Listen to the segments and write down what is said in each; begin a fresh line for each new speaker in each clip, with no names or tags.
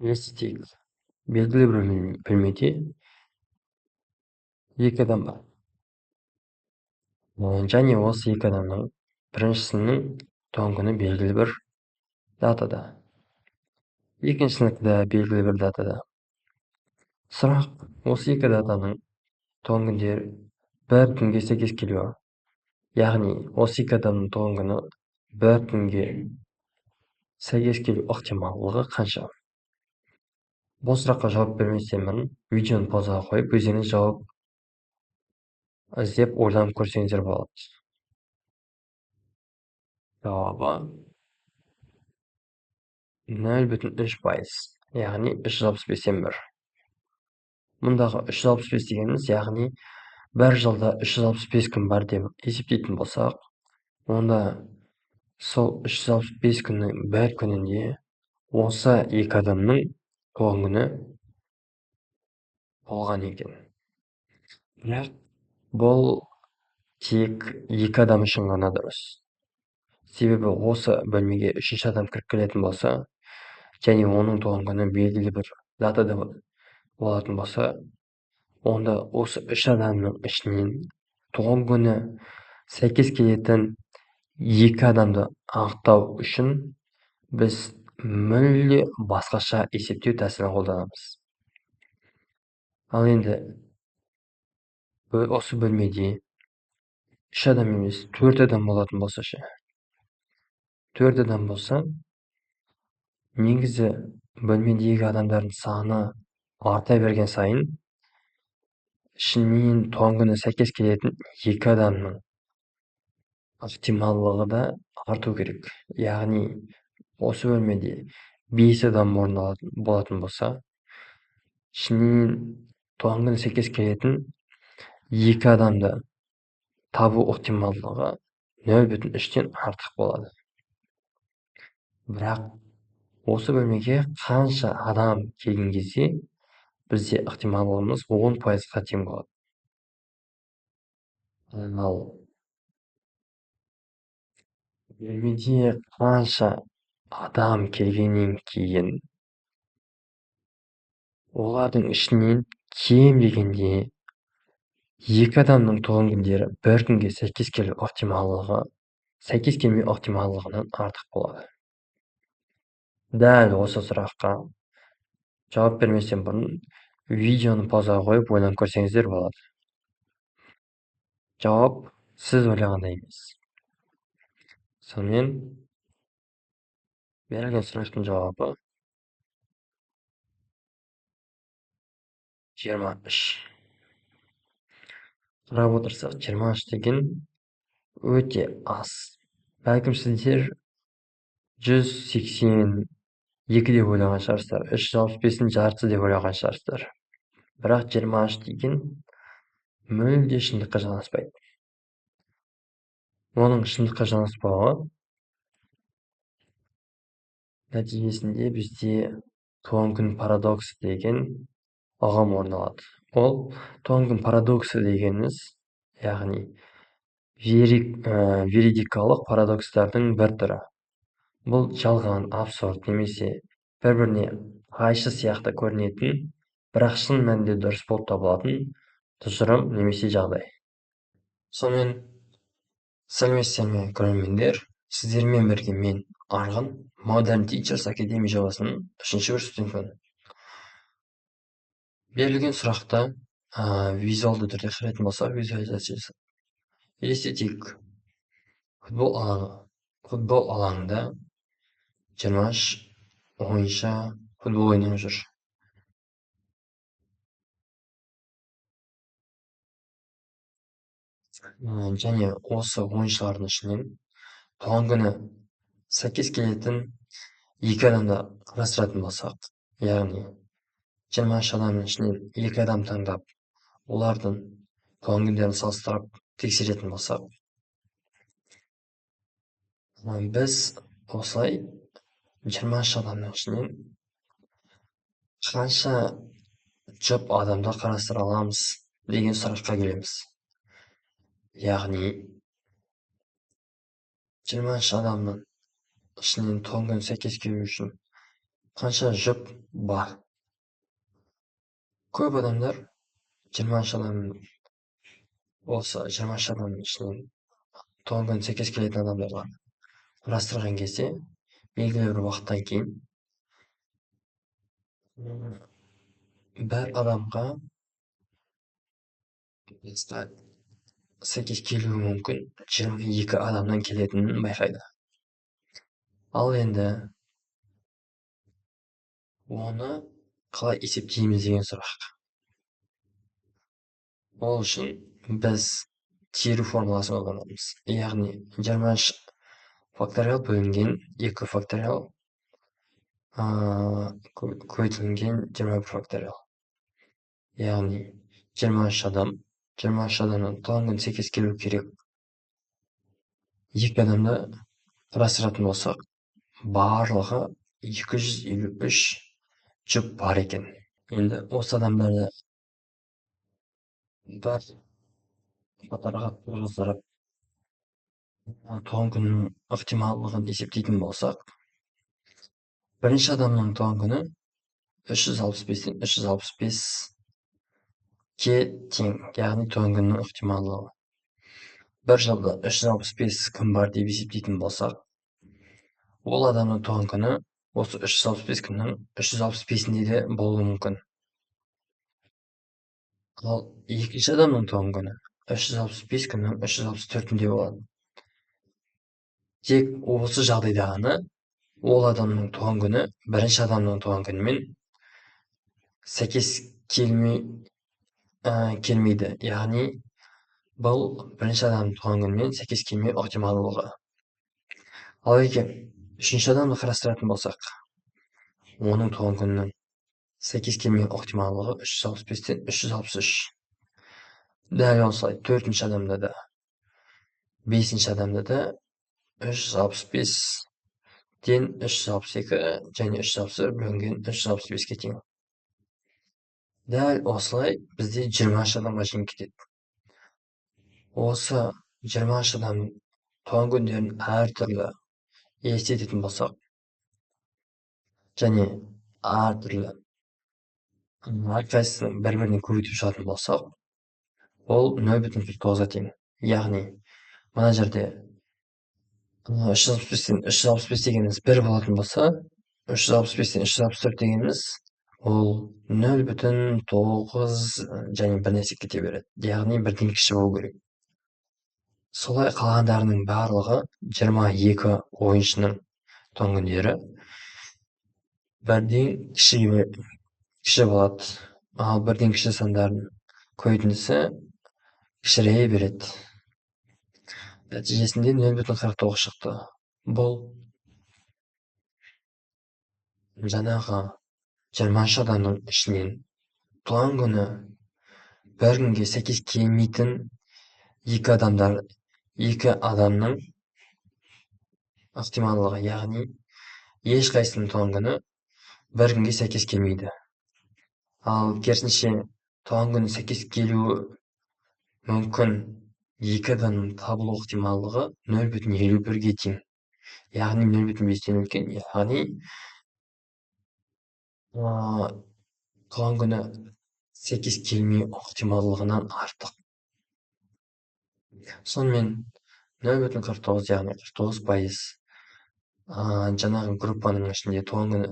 Елестетейік, белгілі бір бөлмеде екі адам бар. Және осы екі адамның біріншісінің туған күні белгілі бір датада, екіншісінікі де белгілі бір датада. Сұрақ: осы екі датаның туған күндері бір күнге сәйкес келуі, яғни осы екі адамның туған күні бір күнге сәйкес келу ықтималдығы қанша? Бұл сұраққа жауап берместен бұрын видеоны паузаға қойып, өздеріңіз жауап іздеп ойланып көрсеңіздер болады. Жауабы 0,3%, яғни 365-тен 1. Мұндағы 365 дегеніміз, яғни бір жылда 365 күн бар деп есептейтін болсақ, онда сол 365 күннің бір күнінде осы екі адамның туған күні болған екен. Бірақ бұл тек екі адам үшін ғана дұрыс. Себебі осы бөлмеге үшінші адам кіріп келетін болса, және оның туған күні белгілі бір датада болатын болса, онда осы үш адамның ішінен туған күні сәйкес келетін екі адамды анықтау үшін біз мүлде басқаша есептеу тәсілін қолданамыз. Ал енді осы бөлмеде үш адам емес, 4 адам болатын болса ше. 4 адам болса, негізі бөлмедегі адамдардың саны арта берген сайын, ішінен туған күні сәйкес келетін екі адамның ықтималдығы да арту керек. Яғни осы бөлмеде 5 адам болатын болса, ішінен туған күні сәйкес келетін екі адамды табу ықтималдығы 0,3-тен артық болады. Бірақ осы бөлмеге қанша адам келген кезде бізде ықтималдығымыз 10%-ға тең болады. Ал бөлмеде қанша адам келгеннен кейін олардың ішінен кем дегенде екі адамның туған күндері бір күнге сәйкес келмеу ықтималдығынан артық болады. Дәл осы сұраққа жауап берместен бұрын видеоны паузаға қойып ойланып көрсеңіздер болады. Жауап сіз ойлағандай емес. Сонымен берілген сұрақтың жауабы 23. Қарап отырсақ, 23 деген өте аз. Бәлкім сіздер 182 деп ойлаған шығарсыздар, 365-дің жартысы деп ойлаған шығарсыздар. Бірақ 23 деген мүлде шындыққа жанаспайды. Оның шындыққа жанаспауы нәтижесінде бізде туған күн парадоксы деген ұғым орын алады. Ол туған күн парадоксы дегеніміз, яғни веридикалық парадокстардың бір түрі. Бұл жалған, абсурд немесе бір-біріне қайшы сияқты көрінетін, бірақ шын мәнінде дұрыс болып табылатын тұжырым немесе жағдай. Сонымен сәлеметсіздер ме, көрермендер, сіздермен бірге мен Арғын, Modern Teachers Academy жобасының 3-ші курс студентімін. Берілген сұрақта визуалды түрде қарайтын болсақ, визуализациясы. Елестетейік, футбол алаңында 23 ойыншы футбол ойнап жүр. Және осы ойыншылардың ішінен туған күні сәйкес келетін екі адамды қарастыратын болсақ, яғни 23 адамның ішінен екі адам таңдап, олардың туған күндерін салыстырып тексеретін болсақ, біз осылай 23 адамның ішінен қанша жұп адамды қарастыра аламыз деген сұраққа келеміз. Яғни 23 адамның ішінен туған күні сәйкес келу үшін Qancha жұп бар? Көп адамдар 20 адам болса, 20 адамның ішінен туған күні сәйкес келетін адамдарға құрастырған кезде, белгілі бір уақыттан кейін бір адамға сәйкес келуі мүмкін 22 адамнан келетінін байқайды. Ал енді оны қалай есептейміз деген сұрақ. Ол үшін біз теру формуласын қолданамыз. Яғни 23 факториал бөлінген 2 факториал көбейтілген 21 факториал. Яғни 23 адам, 23 адамнан туған күні сәйкес келу керек. 2 адамды құрастыратын болсақ, барлығы 253 жұп бар екен. Енді осы адамдарды бір қатарға тұрғыздырып, туған күннің ықтималдығын есептейтін болсақ, бірінші адамның туған күні 365-тен 365-ке тең, яғни туған күннің ықтималдығы. Бір жылда 365 күн бар деп есептейтін болсақ, ол адамның туған күні осы 365 күннің 365-інде де болуы мүмкін. Ал екінші адамның туған күні 365 күннің 364-інде болады. Тек осы жағдайда ғана ол адамның туған күні бірінші адамның туған күнімен сәйкес келмейді. Яғни бұл бірінші адамның туған күнімен сәйкес келмеу ықтималдығы. Ал егер үшінші адамды қарастыратын болсақ, оның туған күнінің сәйкес келмеу ықтималдығы 365-тен 363. Дәл осылай төртінші адамда да, бесінші адамда да 365-тен 362 және 361 бөлінген 365-ке тең. Дәл осылай бізде 23 адамға жеңіп кетеді. Осы 23 адам туған күндерін әртүрлі елестететін болсақ, және әртүрлі әрқайсысын бір-біріне көбейтіп шығатын болсақ, ол 0,49-ға тең. Яғни мына жерде 365-тен 365 дегеніміз 1 болатын болса, 365-тен 364 дегеніміз ол 0,9 және бір нәрсе кете береді. Яғни бірден кіші болу керек. Солай қалғандарының барлығы 22 ойыншының туған күндері бірден кіші болады. Ал бірден кіші сандардың көбейтіндісі кішірейе береді. Нәтижесінде 0,49 шықты. Бұл жаңағы 23 адамның ішінен туған күні бір күнге сәйкес келмейтін 2 адамның ықтималдығы, яғни ешқайсының туған күні бір күнге сәйкес келмейді. Ал керісінше туған күні сәйкес келуі мүмкін 2 адамның табылу ықтималдығы 0,51-ге тең. Яғни 0,5-тен үлкен, яғни туған күні сәйкес келмеу ықтималдығынан артық. Сонымен 0,49, яғни 49% жаңағы группаның ішінде туған күні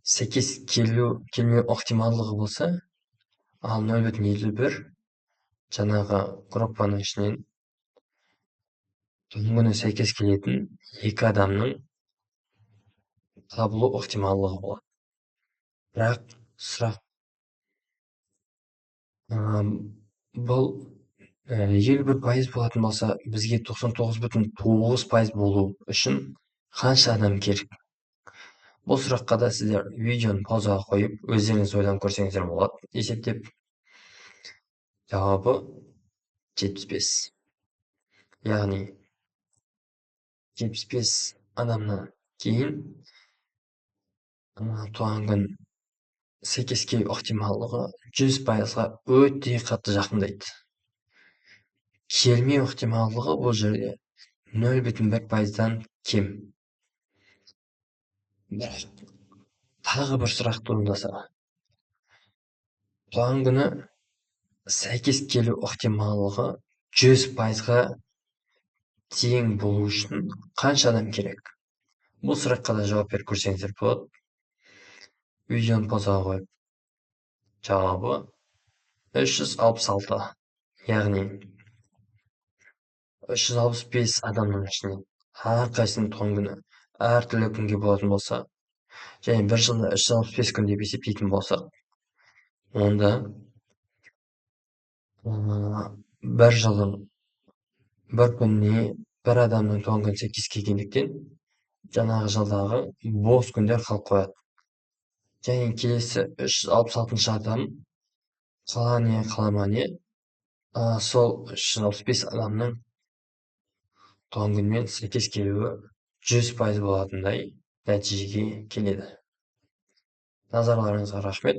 сәйкес келмеу ықтималдығы болса, ал 0,51 жаңағы группаның ішінен туған күні сәйкес келетін 2 адамның табылу ықтималдығы болады. Бірақ сұрақ бұл 51% болатын болса, бізге 99,9% болу үшін қанша адам керек? Бұл сұраққа да сіздер видеоны паузаға қойып, өздеріңіз ойланып көрсеңіздер болады. Есептеп, жауабы 75. Яғни 75 адамнан кейін туған күн сәйкес келу ықтималдығы 100%-ға өте қатты жақындайды. Келмеу ықтималдығы бұл жерде 0,1%-дан кем. Бірақ тағы бір сұрақ туындаса, туған күні сәйкес келу ықтималдығы 100%-ға тең болу үшін қанша адам керек? Бұл сұраққа да жауап беріп көрсеңіздер болады. Видеоны паузаға қойып, жауабы 366. Яғни 365 адамның ішінен әрқайсысының туған күні әртүрлі күнге болатын болса, және бір жылда 365 күн деп есептейтін болсақ, онда бір жылдың бір күніне бір адамның туған күні сәйкес келгендіктен, жаңағы жылдағы бос күндер қалып қояды. Және келесі 366 адам қала не қалама не, сол 365 адамның туған күнмен сәйкес келуі 100% болатындай нәтижеге келеді. Назарларыңызға рахмет.